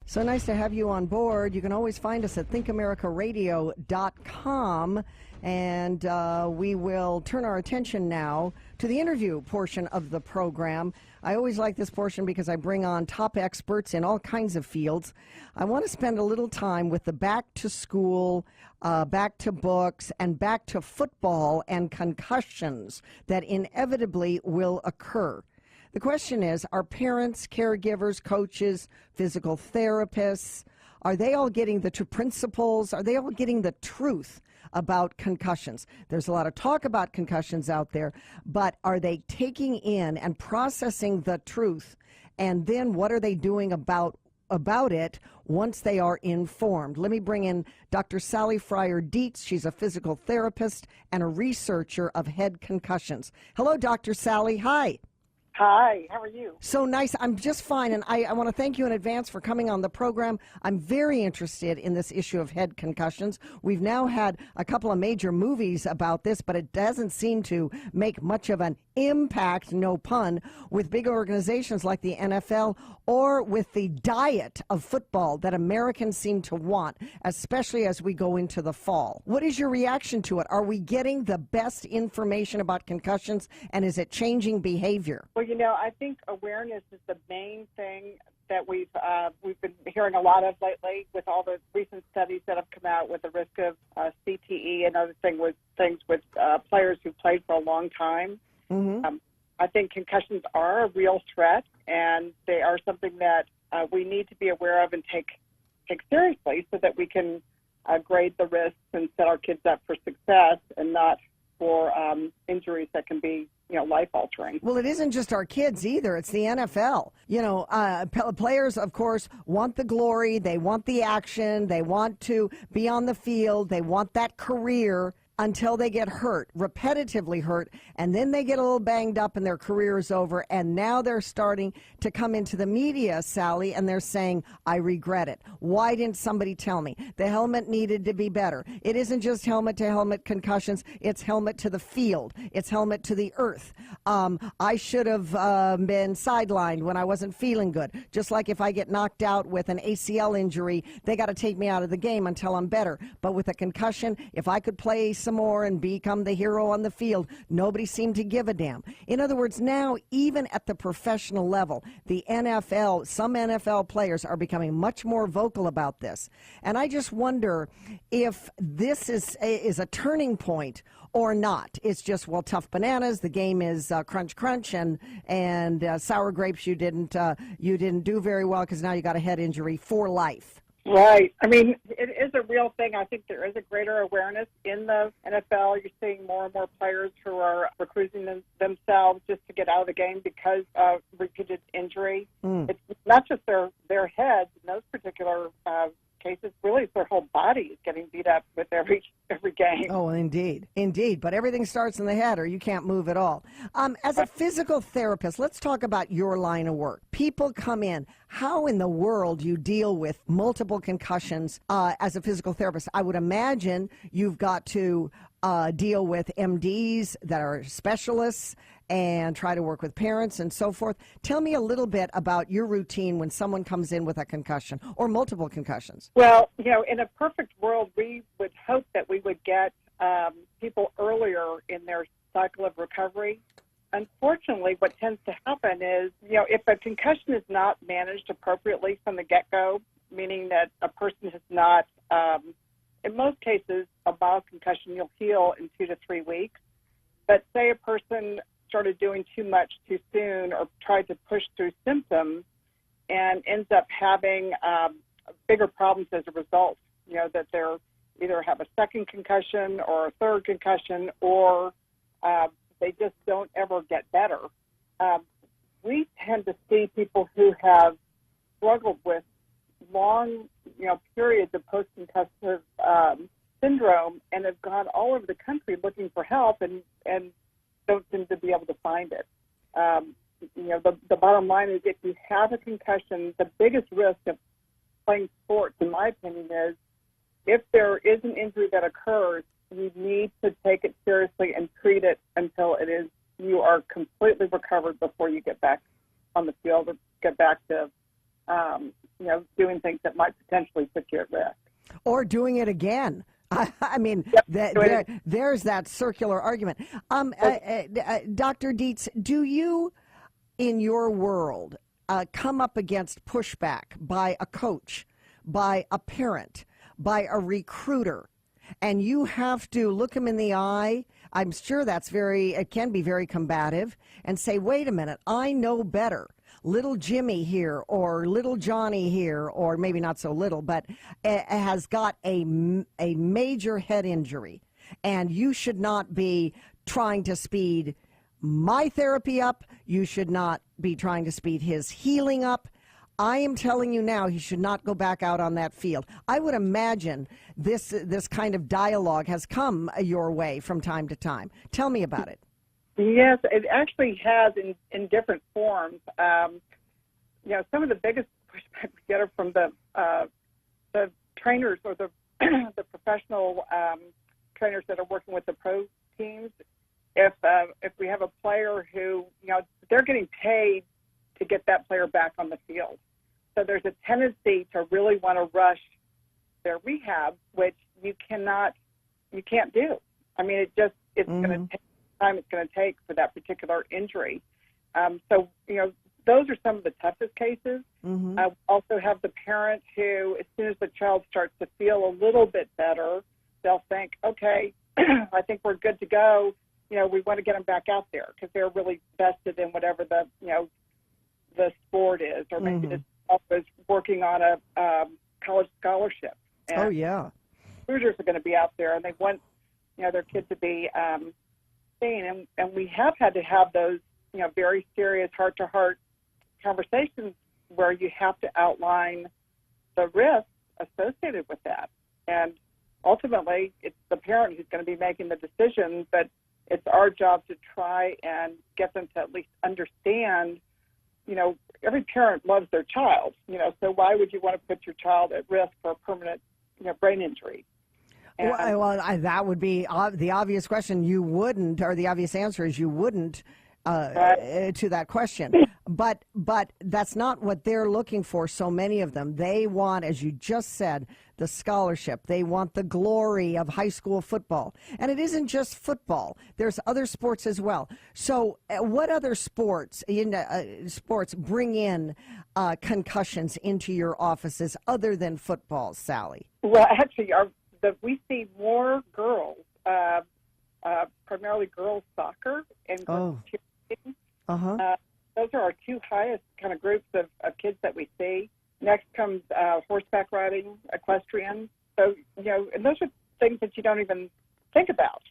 So nice to have you on board. You can always find us at thinkamericaradio.com, and we will turn our attention now to the interview portion of the program. I always like this portion because I bring on top experts in all kinds of fields. I want to spend a little time with the back to school, back to books, and back to football and concussions that inevitably will occur. The question is, are parents, caregivers, coaches, physical therapists, are they all getting the true principles? Are they all getting the truth about concussions? There's a lot of talk about concussions out there, but are they taking in and processing the truth? And then what are they doing about it once they are informed? Let me bring in Dr. Sally Fryer-Dietz. She's a physical therapist and a researcher of head concussions. Hello, Dr. Sally. Hi. Hi, how are you? So nice. I'm just fine, and I want to thank you in advance for coming on the program. I'm very interested in this issue of head concussions. We've now had a couple of major movies about this, but it doesn't seem to make much of an impact, no pun, with big organizations like the NFL or with the diet of football that Americans seem to want, especially as we go into the fall. What is your reaction to it? Are we getting the best information about concussions, and is it changing behavior? Well, I think awareness is the main thing that we've been hearing a lot of lately with all the recent studies that have come out with the risk of CTE and other things with players who played for a long time. Mm-hmm. I think concussions are a real threat, and they are something that we need to be aware of and take seriously so that we can grade the risks and set our kids up for success and not for injuries that can be life-altering. Well, it isn't just our kids either. It's the NFL. Players, of course, want the glory. They want the action. They want to be on the field. They want that career until they get hurt, repetitively hurt, and then they get a little banged up and their career is over, and now they're starting to come into the media, Sally, and they're saying, I regret it. Why didn't somebody tell me? The helmet needed to be better. It isn't just helmet-to-helmet concussions. It's helmet to the field. It's helmet to the earth. I should have been sidelined when I wasn't feeling good. Just like if I get knocked out with an ACL injury, they got to take me out of the game until I'm better. But with a concussion, if I could play some more and become the hero on the field, nobody seemed to give a damn. In other words, now, even at the professional level, the NFL, some NFL players are becoming much more vocal about this. And I just wonder if this is a turning point or not. It's just, well, tough bananas. The game is crunch, crunch, and sour grapes. You didn't do very well because now you got a head injury for life. Right. I mean, it is a real thing. I think there is a greater awareness in the NFL. You're seeing more and more players who are recruiting themselves just to get out of the game because of repeated injury. It's not just their heads in those particular cases. Really, it's their whole body is getting beat up with every game. Oh, indeed. But everything starts in the head or you can't move at all. As a physical therapist, let's talk about your line of work. People come in. How in the world you deal with multiple concussions as a physical therapist? I would imagine you've got to deal with MDs that are specialists and try to work with parents and so forth. Tell me a little bit about your routine when someone comes in with a concussion or multiple concussions. Well, in a perfect world, we would hope that we would get people earlier in their cycle of recovery. Unfortunately, what tends to happen is, if a concussion is not managed appropriately from the get-go, meaning that a person has not, in most cases, a mild concussion, you'll heal in 2 to 3 weeks. But say a person started doing too much too soon or tried to push through symptoms and ends up having bigger problems as a result, that they're either have a second concussion or a third concussion or they just don't ever get better. We tend to see people who have struggled with long, periods of post-concussive syndrome and have gone all over the country looking for help and don't seem to be able to find it. The bottom line is if you have a concussion, the biggest risk of playing sports, in my opinion, is if there is an injury that occurs, you need to take it seriously and treat it until you are completely recovered before you get back on the field or get back to doing things that might potentially put you at risk. Or doing it again. I mean, Yep. there's that circular argument. Dr. Dietz, do you, in your world, come up against pushback by a coach, by a parent, by a recruiter, and you have to look them in the eye? I'm sure it can be very combative, and say, wait a minute, I know better. Little Jimmy here or little Johnny here, or maybe not so little, but has got a major head injury, and you should not be trying to speed my therapy up. You should not be trying to speed his healing up. I am telling you now, he should not go back out on that field. I would imagine this kind of dialogue has come your way from time to time. Tell me about it. Yes, it actually has in different forms. Some of the biggest pushback we get are from the trainers or the the professional trainers that are working with the pro teams. If we have a player who, they're getting paid to get that player back on the field, so there's a tendency to really want to rush their rehab, which you can't do. I mean, it's going to take time it's going to take for that particular injury. Those are some of the toughest cases. I also have the parent who, as soon as the child starts to feel a little bit better, they'll think, okay, I think we're good to go. We want to get them back out there because they're really vested in whatever the sport is, or maybe the child is working on a college scholarship. And recruiters are going to be out there, and they want their kid to be seen, and we have had to have those very serious heart-to-heart conversations where you have to outline the risks associated with that. And ultimately, it's the parent who's going to be making the decision, but it's our job to try and get them to at least understand, every parent loves their child, so why would you want to put your child at risk for a permanent, brain injury? That would be the obvious question. You wouldn't, or the obvious answer is you wouldn't to that question. But that's not what they're looking for, so many of them. They want, as you just said, the scholarship. They want the glory of high school football. And it isn't just football. There's other sports as well. So what other sports bring in concussions into your offices other than football, Sally? Well, actually, we see more girls, primarily girls soccer and girls cheerleading. Those are our two highest kind of groups of kids that we see. Next comes horseback riding, equestrian. So, and those are things that you don't even think about.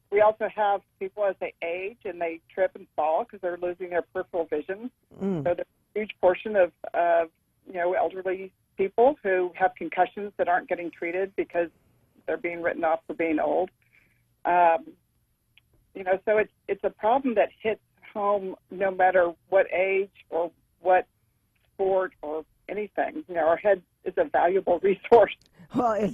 We also have people as they age and they trip and fall because they're losing their peripheral vision. So there's a huge portion of elderly people who have concussions that aren't getting treated because they're being written off for being old. So it's a problem that hits home no matter what age or what sport or anything. Our head is a valuable resource. Well,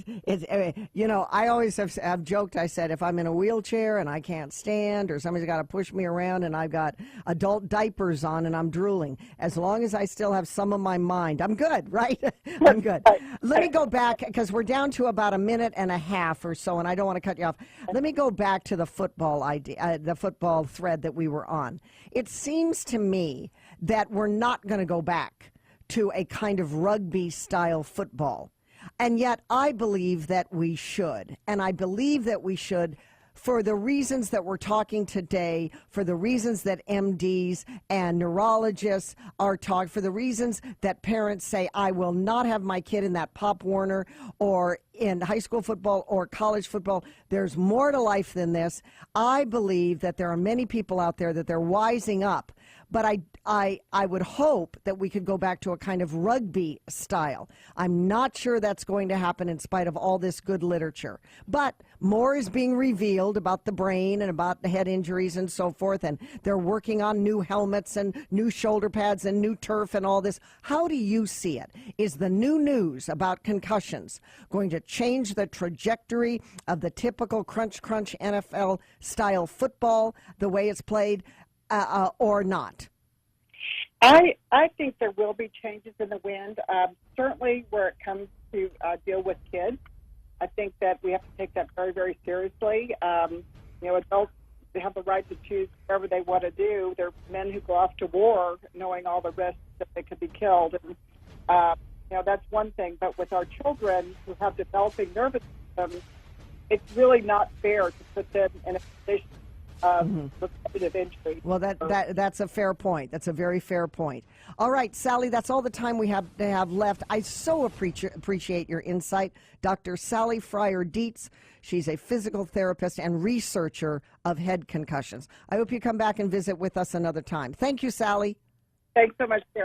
I always have joked. I said, if I'm in a wheelchair and I can't stand, or somebody's got to push me around and I've got adult diapers on and I'm drooling, as long as I still have some of my mind, I'm good, right? I'm good. Let me go back, because we're down to about a minute and a half or so, and I don't want to cut you off. Let me go back to the football idea, the football thread that we were on. It seems to me that we're not going to go back to a kind of rugby-style football. And yet I believe that we should. And I believe that we should for the reasons that we're talking today, for the reasons that MDs and neurologists are talking, for the reasons that parents say, I will not have my kid in that Pop Warner or in high school football or college football. There's more to life than this. I believe that there are many people out there that they're wising up. But I would hope that we could go back to a kind of rugby style. I'm not sure that's going to happen in spite of all this good literature. But more is being revealed about the brain and about the head injuries and so forth. And they're working on new helmets and new shoulder pads and new turf and all this. How do you see it? Is the new news about concussions going to change the trajectory of the typical crunch NFL style football, the way it's played? Or not? I think there will be changes in the wind. Certainly where it comes to deal with kids, I think that we have to take that very, very seriously. Adults, they have the right to choose whatever they want to do. There are men who go off to war knowing all the risks that they could be killed. And, that's one thing. But with our children who have developing nervous systems, it's really not fair to put them in a position of repetitive injury. Well, that's a fair point. That's a very fair point. All right, Sally, that's all the time we have left. I so appreciate your insight. Dr. Sally Fryer-Dietz, she's a physical therapist and researcher of head concussions. I hope you come back and visit with us another time. Thank you, Sally. Thanks so much, Sarah.